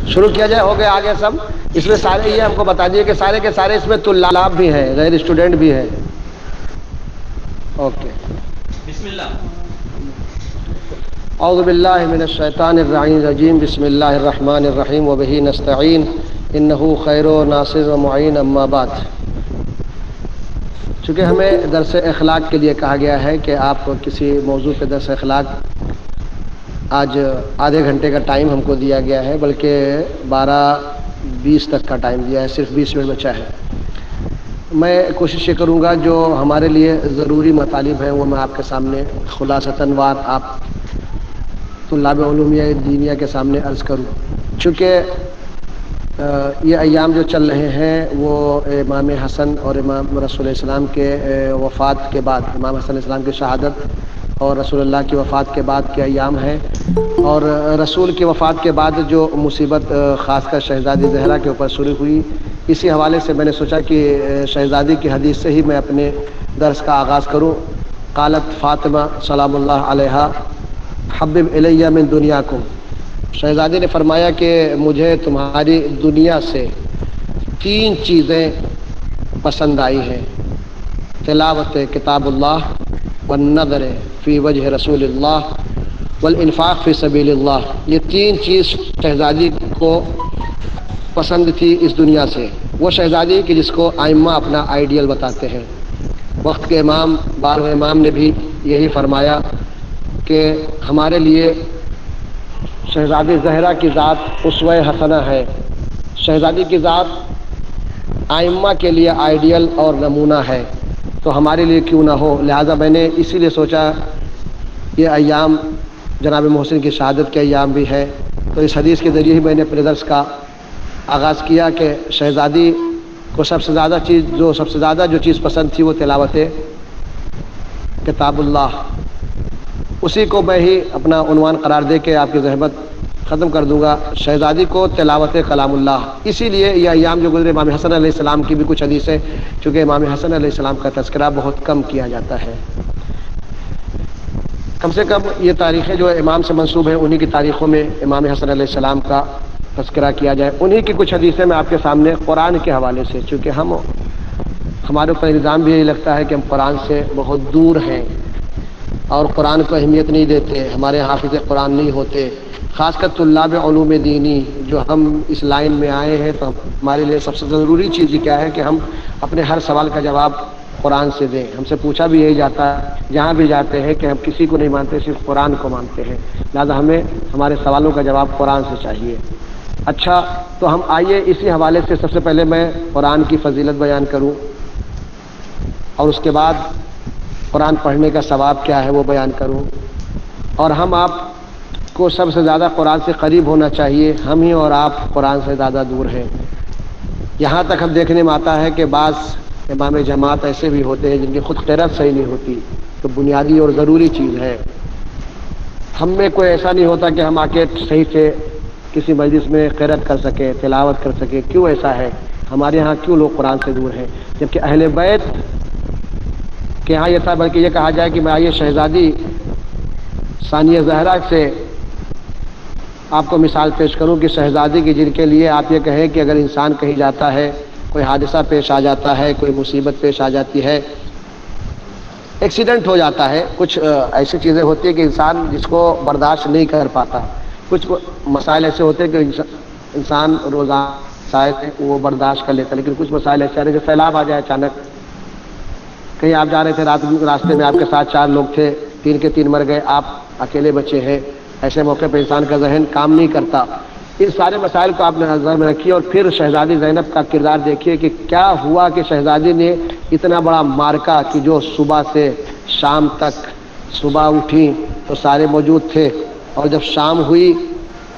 شروع کیا جائے. ہو گئے آگے سب. اس میں سارے یہ ہم کو بتا دیے کہ سارے کے سارے اس میں طلاب بھی ہیں, غیر اسٹوڈنٹ بھی ہیں. اوکے. بسم اللہ. اعوذ باللہ من الشیطان الرجیم. بسم اللہ الرحمن الرحیم. وبہ نستعین انہ خیر و ناصر و معین. اما بعد. چونکہ ہمیں درس اخلاق کے لیے کہا گیا ہے کہ آپ کسی موضوع پہ درس اخلاق, آج آدھے گھنٹے کا ٹائم ہم کو دیا گیا ہے, بلکہ 12:20 تک کا ٹائم دیا ہے, صرف 20 منٹ بچا ہے. میں کوشش یہ کروں گا جو ہمارے لیے ضروری مطالب ہیں وہ میں آپ کے سامنے خلاصتاً وار آپ طلاب علومیہ دینیہ کے سامنے عرض کروں. چونکہ یہ ایام جو چل رہے ہیں وہ امام حسن اور امام رسول السلام کے وفات کے بعد, امام حسن علیہ السلام کی شہادت اور رسول اللہ کی وفات کے بعد کے ایام ہیں. اور رسول کی وفات کے بعد جو مصیبت خاص کر شہزادی زہرا کے اوپر شروع ہوئی, اسی حوالے سے میں نے سوچا کہ شہزادی کی حدیث سے ہی میں اپنے درس کا آغاز کروں. قالت فاطمہ سلام اللہ علیہا حبب الیہ من دنیاکم. شہزادی نے فرمایا کہ مجھے تمہاری دنیا سے 3 چیزیں پسند آئی ہیں. تلاوت کتاب اللہ, والنظر فی وجہ رسول اللہ, والانفاق فی سبیل اللہ. یہ 3 چیز شہزادی کو پسند تھی اس دنیا سے. وہ شہزادی کی جس کو ائمہ اپنا آئیڈیل بتاتے ہیں. وقت کے امام 12ویں امام نے بھی یہی فرمایا کہ ہمارے لیے شہزادی زہرا کی ذات اسوہ حسنہ ہے. شہزادی کی ذات ائمہ کے لیے آئیڈیل اور نمونہ ہے, تو ہمارے لیے کیوں نہ ہو. لہٰذا میں نے اسی لیے سوچا یہ ایام جناب محسن کی شہادت کے ایام بھی ہے, تو اس حدیث کے ذریعے ہی میں نے اپنے درس کا آغاز کیا کہ شہزادی کو سب سے زیادہ جو چیز پسند تھی وہ تلاوت کتاب اللہ. اسی کو میں ہی اپنا عنوان قرار دے کے آپ کی زحمت ختم کر دوں گا. شہزادی کو تلاوت کلام اللہ. اسی لیے یہ ایام جو گزرے امام حسن علیہ السلام کی بھی کچھ حدیثیں, چونکہ امام حسن علیہ السلام کا تذکرہ بہت کم کیا جاتا ہے. کم سے کم یہ تاریخیں جو امام سے منسوب ہیں انہی کی تاریخوں میں امام حسن علیہ السلام کا تذکرہ کیا جائے. انہی کی کچھ حدیثیں میں آپ کے سامنے قرآن کے حوالے سے, چونکہ ہمارے اوپر الزام بھی یہی لگتا ہے کہ ہم قرآن سے بہت دور ہیں اور قرآن کو اہمیت نہیں دیتے, ہمارے حافظ قرآن نہیں ہوتے. خاص کر طلاب علوم دینی جو ہم اس لائن میں آئے ہیں, تو ہمارے لیے سب سے ضروری چیز کیا ہے کہ ہم اپنے ہر سوال کا جواب قرآن سے دیں. ہم سے پوچھا بھی یہی جاتا ہے جہاں بھی جاتے ہیں کہ ہم کسی کو نہیں مانتے, صرف قرآن کو مانتے ہیں. لہٰذا ہمیں ہمارے سوالوں کا جواب قرآن سے چاہیے. اچھا, تو ہم آئیے اسی حوالے سے سب سے پہلے میں قرآن کی فضیلت بیان کروں, اور اس کے بعد قرآن پڑھنے کا ثواب کیا ہے وہ بیان کروں. اور ہم آپ کو سب سے زیادہ قرآن سے قریب ہونا چاہیے. ہم ہی اور آپ قرآن سے زیادہ دور ہیں. یہاں تک ہم دیکھنے میں آتا ہے کہ بعض امام جماعت ایسے بھی ہوتے ہیں جن کی خود قرأت صحیح نہیں ہوتی, تو بنیادی اور ضروری چیز ہے. ہم میں کوئی ایسا نہیں ہوتا کہ ہم آ کے صحیح سے کسی مجلس میں قرأت کر سکیں, تلاوت کر سکیں. کیوں ایسا ہے؟ ہمارے ہاں کیوں لوگ قرآن سے دور ہیں؟ جبکہ اہل بیت کہ ہاں یہ تھا, بلکہ یہ کہا جائے کہ میں آئیے شہزادی ثانیہ زہرا سے آپ کو مثال پیش کروں کہ شہزادی کی جن کے لیے آپ یہ کہیں کہ اگر انسان کہیں جاتا ہے, کوئی حادثہ پیش آ جاتا ہے, کوئی مصیبت پیش آ جاتی ہے, ایکسیڈنٹ ہو جاتا ہے, کچھ ایسی چیزیں ہوتی ہیں کہ انسان جس کو برداشت نہیں کر پاتا. کچھ مسائل ایسے ہوتے ہیں کہ انسان روزانہ وہ برداشت کر لیتا ہے, لیکن کچھ مسائل ایسے ہیں کہ سیلاب آ جائے اچانک, کہیں آپ جا رہے تھے راستے میں آپ کے ساتھ 4 لوگ تھے, 3 کے 3 مر گئے, آپ اکیلے بچے ہیں. ایسے موقع پہ انسان کا ذہن کام نہیں کرتا. ان سارے مسائل کو آپ نے نظر میں رکھیے, اور پھر شہزادی زینب کا کردار دیکھیے کہ کیا ہوا کہ شہزادی نے اتنا بڑا مارکا کہ جو صبح سے شام تک, صبح اٹھی تو سارے موجود تھے, اور جب شام ہوئی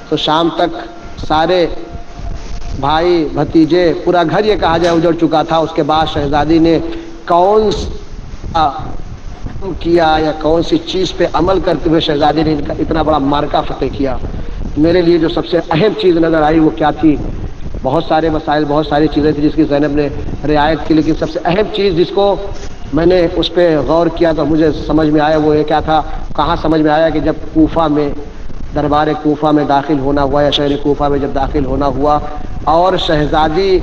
تو شام تک سارے بھائی بھتیجے پورا گھر یہ کہا جائے اجڑ چکا تھا. اس کے بعد شہزادی نے کون سا کیا یا کون سی چیز پہ عمل کرتے ہوئے شہزادی نے اتنا بڑا مارکا فتح کیا. میرے لیے جو سب سے اہم چیز نظر آئی وہ کیا تھی؟ بہت سارے مسائل, بہت ساری چیزیں تھیں جس کی زینب نے رعایت کی, لیکن سب سے اہم چیز جس کو میں نے اس پہ غور کیا تو مجھے سمجھ میں آیا وہ یہ کیا تھا. کہاں سمجھ میں آیا کہ جب کوفہ میں دربار کوفہ میں داخل ہونا ہوا یا شہر کوفہ میں جب داخل ہونا ہوا اور شہزادی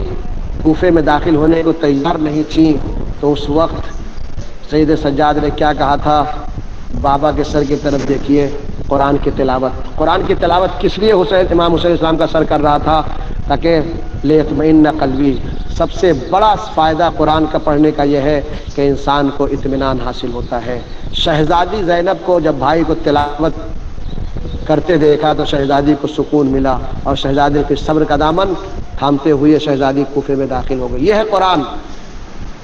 کوفے میں داخل ہونے کو تیار نہیں تھیں تو اس وقت سید سجاد نے کیا کہا تھا؟ بابا کے سر کی طرف دیکھیے، قرآن کی تلاوت. قرآن کی تلاوت کس لیے امام حسین اسلام کا سر کر رہا تھا؟ تاکہ لیطمئن قلبی. سب سے بڑا فائدہ قرآن کا پڑھنے کا یہ ہے کہ انسان کو اطمینان حاصل ہوتا ہے. شہزادی زینب کو جب بھائی کو تلاوت کرتے دیکھا تو شہزادی کو سکون ملا اور شہزادی کے صبر کا دامن تھامتے ہوئے شہزادی کوفے میں داخل ہو گئی. یہ ہے قرآن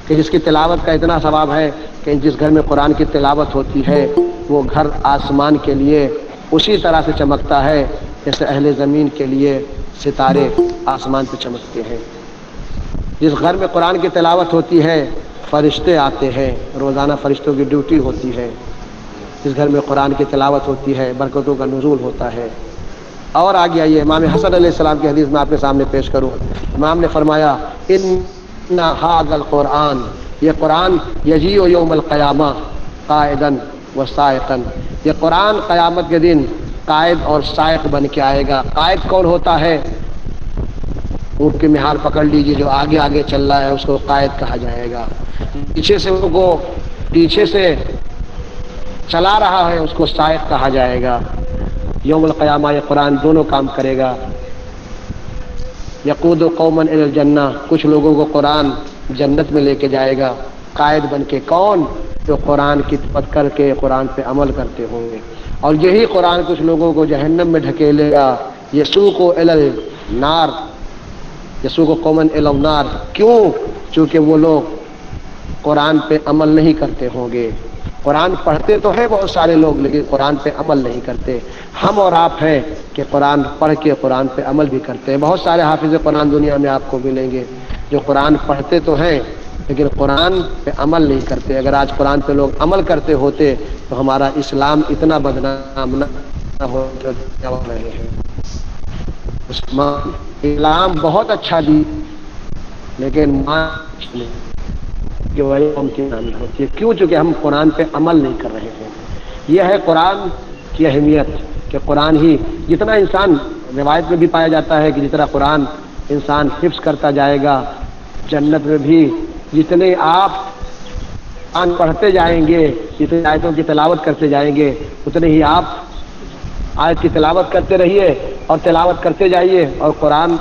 کہ جس کی تلاوت کا اتنا ثواب ہے کہ جس گھر میں قرآن کی تلاوت ہوتی ہے وہ گھر آسمان کے لیے اسی طرح سے چمکتا ہے جیسے اہل زمین کے لیے ستارے آسمان پہ چمکتے ہیں. جس گھر میں قرآن کی تلاوت ہوتی ہے فرشتے آتے ہیں، روزانہ فرشتوں کی ڈیوٹی ہوتی ہے. جس گھر میں قرآن کی تلاوت ہوتی ہے برکتوں کا نزول ہوتا ہے. اور آگے آئیے امام حسن علیہ السلام کی حدیث میں آپ کے سامنے پیش کروں. امام نے فرمایا ان ھذا القرآن، یہ قرآن یجیء یوم القیامہ قائدا و سائقا، یہ قرآن قیامت کے دن قائد اور سائق بن کے آئے گا. قائد کون ہوتا ہے؟ اونٹ کی مہار پکڑ لیجیے، جو آگے آگے چل رہا ہے اس کو قائد کہا جائے گا. پیچھے سے چلا رہا ہے اس کو سائق کہا جائے گا. یوم القیامہ یہ قرآن دونوں کام کرے گا. یقود قوما الی الجنہ، کچھ لوگوں کو قرآن جنت میں لے کے جائے گا قائد بن کے. کون؟ جو قرآن کی تلاوت کر کے قرآن پہ عمل کرتے ہوں گے. اور یہی قرآن کچھ لوگوں کو جہنم میں ڈھکیلے گا. یسوق الی النار، یسوق قوما الی النار. کیوں؟ چونکہ وہ لوگ قرآن پہ عمل نہیں کرتے ہوں گے. قرآن پڑھتے تو ہیں بہت سارے لوگ لیکن قرآن پہ عمل نہیں کرتے. ہم اور آپ ہیں کہ قرآن پڑھ کے قرآن پہ عمل بھی کرتے ہیں. بہت سارے حافظ قرآن دنیا میں آپ کو ملیں گے جو قرآن پڑھتے تو ہیں لیکن قرآن پہ عمل نہیں کرتے. اگر آج قرآن پہ لوگ عمل کرتے ہوتے تو ہمارا اسلام اتنا بدنام نہ ہو رہے ہیں. اسلام بہت اچھا دی لیکن ممکن ہوتی ہے. کیوں؟ چونکہ ہم قرآن پہ عمل نہیں کر رہے ہیں. یہ ہے قرآن کی اہمیت کہ قرآن ہی جتنا انسان، روایت میں بھی پایا جاتا ہے کہ جتنا قرآن انسان حفظ کرتا جائے گا جنت میں بھی جتنے آپ قرآن پڑھتے جائیں گے، جتنے آیتوں کی تلاوت کرتے جائیں گے اتنے ہی آپ آیت کی تلاوت کرتے رہیے اور تلاوت کرتے جائیے اور قرآن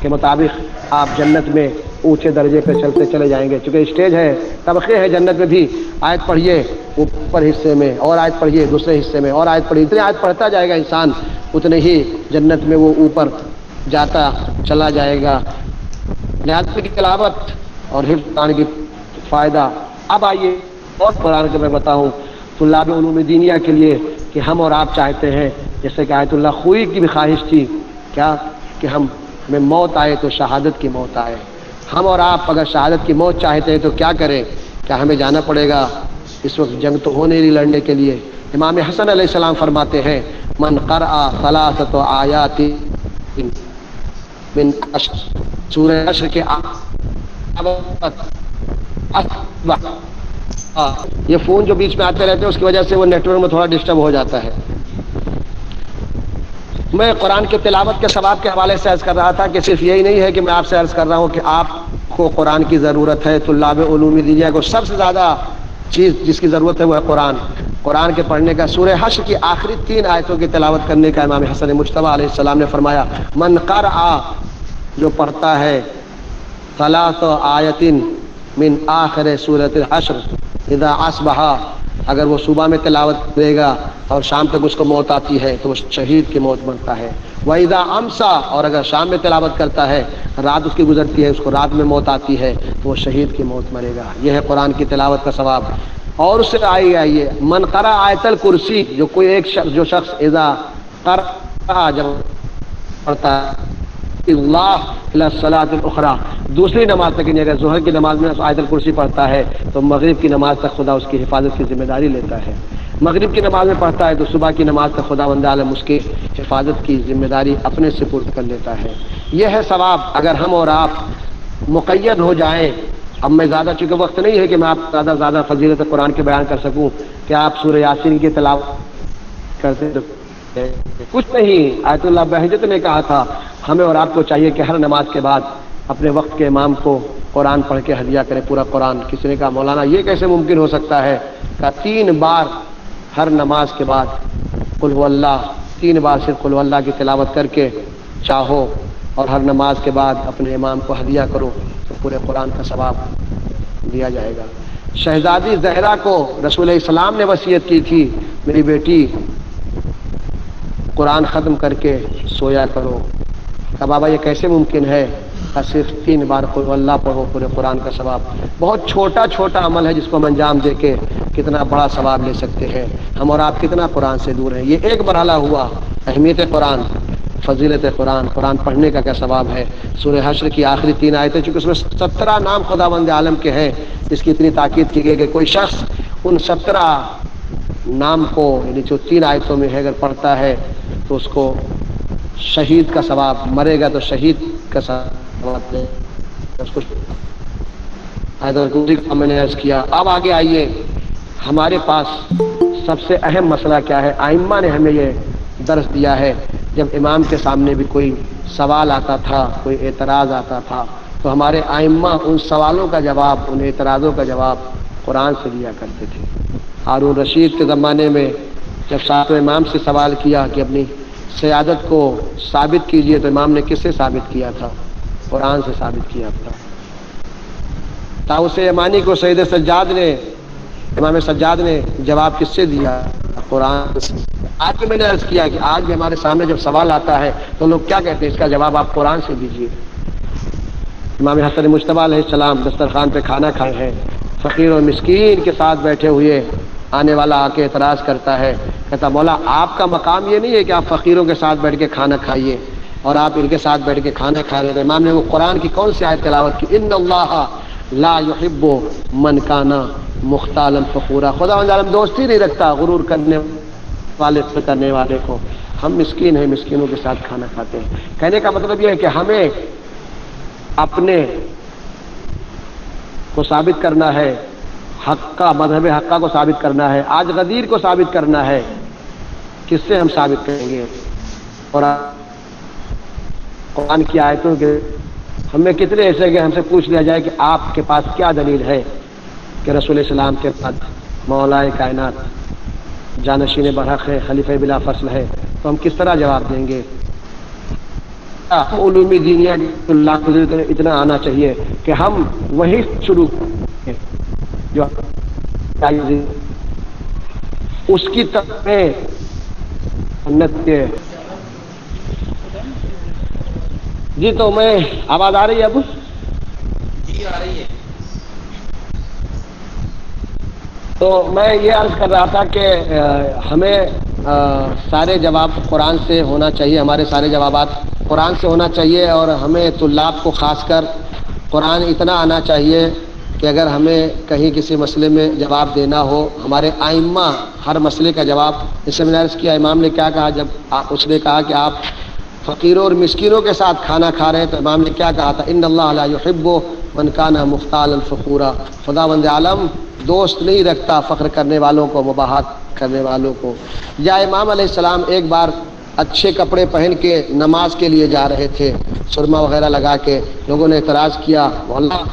کے مطابق آپ جنت میں اونچے درجے پہ چلتے چلے جائیں گے. چونکہ اسٹیج ہے، طبقے ہیں جنت میں بھی. آیت پڑھیے اوپر حصے میں اور آیت پڑھیے دوسرے حصے میں اور آیت پڑھیے. اتنے آیت پڑھتا جائے گا انسان اتنے ہی جنت میں وہ اوپر جاتا چلا جائے گا. لہٰذا کی تلاوت اور حفظ قرآن کی فائدہ. اب آئیے اور قرآن کے میں بتاؤں طلاب علوم دینیہ کے لیے کہ ہم اور آپ چاہتے ہیں جیسے کہ آیت اللہ خوئی کی بھی خواہش تھی کیا کہ ہم میں موت آئے تو شہادت کی موت آئے. ہم اور آپ اگر شہادت کی موت چاہتے ہیں تو کیا کریں؟ کیا ہمیں جانا پڑے گا؟ اس وقت جنگ تو ہو نہیں رہی لڑنے کے لیے. امام حسن علیہ السلام فرماتے ہیں من قرأ ثلاثۃ آیات من سورہ عشر کے یہ فون جو بیچ میں آتے رہتے ہیں اس کی وجہ سے وہ نیٹ ورک میں تھوڑا ڈسٹرب ہو جاتا ہے. میں قرآن کے تلاوت کے ثواب کے حوالے سے عرض کر رہا تھا کہ صرف یہی نہیں ہے کہ میں آپ سے عرض کر رہا ہوں کہ آپ کو قرآن کی ضرورت ہے. طلاب علوم دینیہ کو سب سے زیادہ چیز جس کی ضرورت ہے وہ ہے قرآن. قرآن کے پڑھنے کا. سورہ حشر کی آخری 3 آیتوں کی تلاوت کرنے کا امام حسن مجتبیٰ علیہ السلام نے فرمایا من قرأ، جو پڑھتا ہے ثلاث آیات من آخر سورۃ الحشر اذا اصبح، اگر وہ صبح میں تلاوت کرے گا اور شام تک اس کو موت آتی ہے تو وہ شہید کی موت مرتا ہے. وَإِذَا أَمْسَى، اور اگر شام میں تلاوت کرتا ہے رات اس کی گزرتی ہے اس کو رات میں موت آتی ہے تو وہ شہید کی موت مرے گا. یہ ہے قرآن کی تلاوت کا ثواب. اور اس سے آئیے من قرأ آیت الکرسی، جو کوئی ایک شخص جو شخص اذا قرأ جب پڑھتا ہے اللہ الی الصلاۃ الاخری، دوسری نماز تک، یعنی اگر ظہر کی نماز میں آیت الکرسی پڑھتا ہے تو مغرب کی نماز تک خدا اس کی حفاظت کی ذمہ داری لیتا ہے. مغرب کی نماز میں پڑھتا ہے تو صبح کی نماز تک خداوند عالم اس کی حفاظت کی ذمہ داری اپنے سپرد کر لیتا ہے. یہ ہے ثواب. اگر ہم اور آپ مقید ہو جائیں اب میں زیادہ، چونکہ وقت نہیں ہے کہ میں آپ زیادہ فضیلت قرآن کے بیان کر سکوں کہ آپ سورہ یاسین کی تلاوت کرتے کچھ نہیں. آیت اللہ بہجت نے کہا تھا ہمیں اور آپ کو چاہیے کہ ہر نماز کے بعد اپنے وقت کے امام کو قرآن پڑھ کے ہدیہ کرے پورا قرآن. کسی نے کہا مولانا یہ کیسے ممکن ہو سکتا ہے؟ کہ 3 بار ہر نماز کے بعد قل هو اللہ، 3 بار صرف قل هو اللہ کی تلاوت کر کے چاہو اور ہر نماز کے بعد اپنے امام کو ہدیہ کرو تو پورے قرآن کا ثواب دیا جائے گا. شہزادی زہرا کو رسول السلام نے وصیت کی تھی میری بیٹی قرآن ختم کر کے سویا کرو. کہ بابا یہ کیسے ممکن ہے؟ صرف 3 بار قل اللہ پڑھو پورے قرآن کا ثواب. بہت چھوٹا چھوٹا عمل ہے جس کو ہم انجام دے کے کتنا بڑا ثواب لے سکتے ہیں. ہم اور آپ کتنا قرآن سے دور ہیں. یہ ایک مرحلہ ہوا اہمیت قرآن، فضیلت قرآن، قرآن پڑھنے کا کیا ثواب ہے. سورہ حشر کی آخری 3 آیتیں چونکہ اس میں 17 نام خداوند عالم کے ہیں، اس کی اتنی تاکید کی گئی کہ کوئی شخص ان 17 نام کو یعنی جو 3 آیتوں میں ہے اگر پڑھتا ہے تو اس کو شہید کا ثواب، مرے گا تو شہید کا ثواب دے اس کو. میں نے عرض کیا. اب آگے آئیے، ہمارے پاس سب سے اہم مسئلہ کیا ہے؟ ائمہ نے ہمیں یہ درس دیا ہے. جب امام کے سامنے بھی کوئی سوال آتا تھا، کوئی اعتراض آتا تھا تو ہمارے ائمہ ان سوالوں کا جواب، ان اعتراضوں کا جواب قرآن سے دیا کرتے تھے. ہارون رشید کے زمانے میں جب 7ویں امام سے سوال کیا کہ اپنی سیادت کو ثابت کیجئے تو امام نے کس سے ثابت کیا تھا؟ قرآن سے ثابت کیا تھا. طاؤس یمانی کو سید سجاد نے، امام سجاد نے جواب کس سے دیا؟ قرآن سے. آج بھی میں نے عرض کیا کہ آج بھی ہمارے سامنے جب سوال آتا ہے تو لوگ کیا کہتے ہیں؟ اس کا جواب آپ قرآن سے دیجیے. امام حسن مجتبیٰ علیہ السلام دسترخوان پہ کھانا کھائے ہیں، فقیر اور مسکین کے ساتھ بیٹھے ہوئے آنے والا آ کے اعتراض کرتا ہے، کہتا مولا آپ کا مقام یہ نہیں ہے کہ آپ فقیروں کے ساتھ بیٹھ کے کھانا کھائیے اور آپ ان کے ساتھ بیٹھ کے کھانا کھا رہے تھے. امام نے وہ قرآن کی کون سی آیت تلاوت کی؟ ان اللہ لا يحب من کان مختالا فخورا. خداوند عالم دوستی نہیں رکھتا غرور کرنے والے کو. ہم مسکین ہیں، مسکینوں کے ساتھ کھانا کھاتے ہیں. کہنے کا مطلب یہ ہے کہ ہمیں اپنے کو ثابت کرنا ہے، حق کا، مذہب حقہ کو ثابت کرنا ہے. آج غدیر کو ثابت کرنا ہے. کس سے ہم ثابت کریں گے؟ اور قرآن کی آیتوں کے ہمیں کتنے ایسے کہ ہم سے پوچھ لیا جائے کہ آپ کے پاس کیا دلیل ہے کہ رسول السلام کے بعد مولائے کائنات جانشین برحق ہے، خلیفہ بلا فصل ہے، تو ہم کس طرح جواب دیں گے؟ علومی دینیا اللہ کو اتنا آنا چاہیے کہ ہم وہی شروع کریں جو اس کی طرف میں سنت کے. جی تو میں آواز آ رہی ہے اب؟ جی آ رہی ہے. تو میں یہ عرض کر رہا تھا کہ ہمیں سارے جواب قرآن سے ہونا چاہیے، ہمارے سارے جوابات قرآن سے ہونا چاہیے. اور ہمیں طلاب کو خاص کر قرآن اتنا آنا چاہیے کہ اگر ہمیں کہیں کسی مسئلے میں جواب دینا ہو، ہمارے ائمہ ہر مسئلے کا جواب، جیسے میں نے عرض کیا امام نے کیا کہا جب اس نے کہا کہ آپ فقیروں اور مسکینوں کے ساتھ کھانا کھا رہے ہیں تو امام نے کیا کہا تھا؟ ان اللہ لا يحب من کان مختالا فخورا. خداوند عالم دوست نہیں رکھتا فخر کرنے والوں کو، مباحات کرنے والوں کو. یا امام علیہ السلام ایک بار اچھے کپڑے پہن کے نماز کے لیے جا رہے تھے، سرما وغیرہ لگا کے. لوگوں نے اعتراض کیا مولا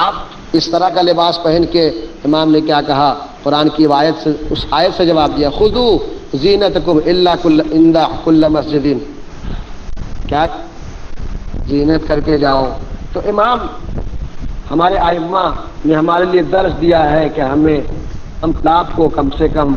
آپ اس طرح کا لباس پہن کے. امام نے کیا کہا؟ قرآن کی آیت سے، اس آیت سے جواب دیا خذوا زینتکم الا عند کل مسجد. کیا زینت کر کے جاؤ. تو امام ہمارے ائمہ نے ہمارے لیے درس دیا ہے کہ ہم طلاب کو کم سے کم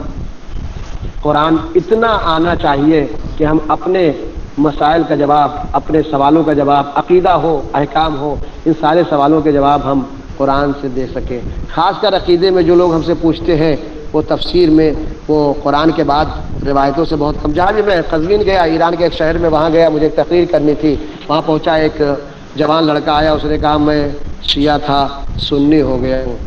قرآن اتنا آنا چاہیے کہ ہم اپنے مسائل کا جواب، اپنے سوالوں کا جواب، عقیدہ ہو، احکام ہو، ان سارے سوالوں کے جواب ہم قرآن سے دے سکیں. خاص کر عقیدے میں جو لوگ ہم سے پوچھتے ہیں وہ تفسیر میں وہ قرآن کے بعد روایتوں سے بہت کم. جہاں بھی میں قزوین گیا، ایران کے ایک شہر میں، وہاں گیا، مجھے ایک تقریر کرنی تھی. وہاں پہنچا، ایک جوان لڑکا آیا، اس نے کہا میں شیعہ تھا، سنی ہو گیا ہوں.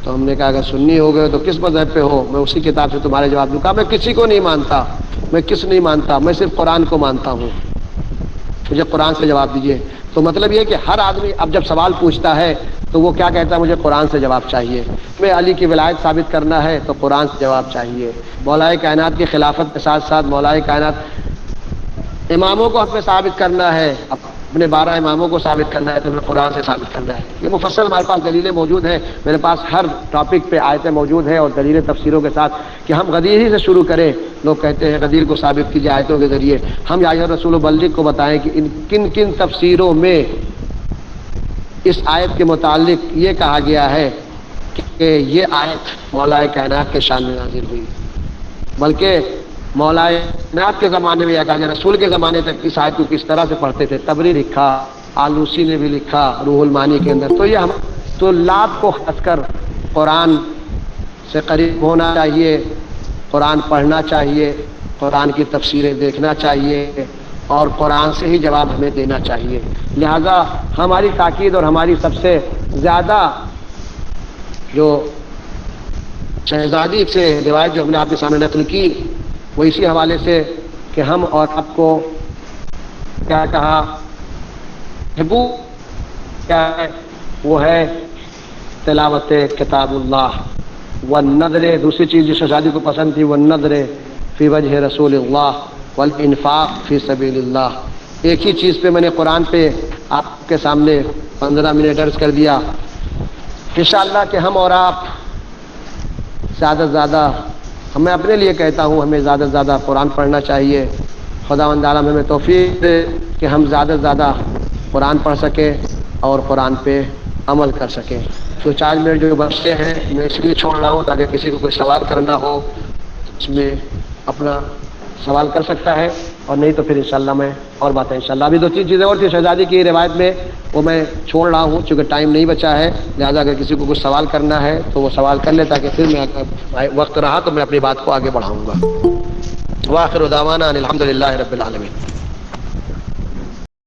تو ہم نے کہا اگر سنی ہو گئے تو کس مذہب پہ ہو؟ میں اسی کتاب سے تمہارے جواب دوں. کہا میں کسی کو نہیں مانتا، میں کس نہیں مانتا، میں صرف قرآن کو مانتا ہوں، مجھے قرآن سے جواب دیجیے. تو مطلب یہ کہ ہر آدمی اب جب سوال پوچھتا ہے تو وہ کیا کہتا ہے؟ مجھے قرآن سے جواب چاہیے. میں علی کی ولایت ثابت کرنا ہے تو قرآن سے جواب چاہیے. مولا کائنات کی خلافت کے ساتھ ساتھ مولا کائنات اماموں کو ہمیں ثابت کرنا ہے، اپنے 12 اماموں کو ثابت کرنا ہے تو ہمیں قرآن سے ثابت کرنا ہے. یہ مفصل ہمارے پاس دلیلیں موجود ہیں، میرے پاس ہر ٹاپک پہ آیتیں موجود ہیں اور دلیلیں تفسیروں کے ساتھ. کہ ہم غدیر ہی سے شروع کریں. لوگ کہتے ہیں غدیر کو ثابت کیجیے آیتوں کے ذریعے. ہم یا رسول بلغ کو بتائیں کہ ان کن کن تفسیروں میں اس آیت کے متعلق یہ کہا گیا ہے کہ یہ آیت مولا کائنات کے شان میں نازل ہوئی، بلکہ مولا کائنات کے زمانے میں یا کہ رسول کے زمانے تک اس آیت کو کس طرح سے پڑھتے تھے. تبری لکھا، آلوسی نے بھی لکھا روح المانی کے اندر. تو یہ ہم طلاب کو خاص کر قرآن سے قریب ہونا چاہیے، قرآن پڑھنا چاہیے، قرآن کی تفسیریں دیکھنا چاہیے اور قرآن سے ہی جواب ہمیں دینا چاہیے. لہذا ہماری تاکید اور ہماری سب سے زیادہ جو شہزادی سے روایت جو ہم نے آپ کے سامنے نقل کی وہ اسی حوالے سے کہ ہم اور آپ کو کیا کہا کیا ہے، وہ ہے تلاوت کتاب اللہ والنظر. دوسری چیز جو شہزادی کو پسند تھی والنظر فی وجہ رسول اللہ والانفاق فی سبیل اللہ. ایک ہی چیز پہ میں نے قرآن پہ آپ کے سامنے 15 منٹ عرض کر دیا. انشاءاللہ کہ ہم اور آپ زیادہ سے زیادہ، میں اپنے لیے کہتا ہوں، ہمیں زیادہ سے زیادہ قرآن پڑھنا چاہیے. خداوند عالم ہمیں توفیق دے کہ ہم زیادہ سے زیادہ قرآن پڑھ سکیں اور قرآن پہ عمل کر سکیں. تو 4 منٹ جو بچتے ہیں میں اس لیے چھوڑ رہا ہوں تاکہ کسی کو کوئی سوال کرنا ہو اس میں اپنا سوال کر سکتا ہے، اور نہیں تو پھر انشاءاللہ میں اور باتیں انشاءاللہ. ابھی 2-3 چیزیں اور تھیں شہزادی کی روایت میں، وہ میں چھوڑ رہا ہوں چونکہ ٹائم نہیں بچا ہے. لہٰذا اگر کسی کو کچھ سوال کرنا ہے تو وہ سوال کر لے تاکہ پھر میں وقت رہا تو میں اپنی بات کو آگے بڑھاؤں گا. وآخر دعوانا ان الحمد للہ رب العالمین.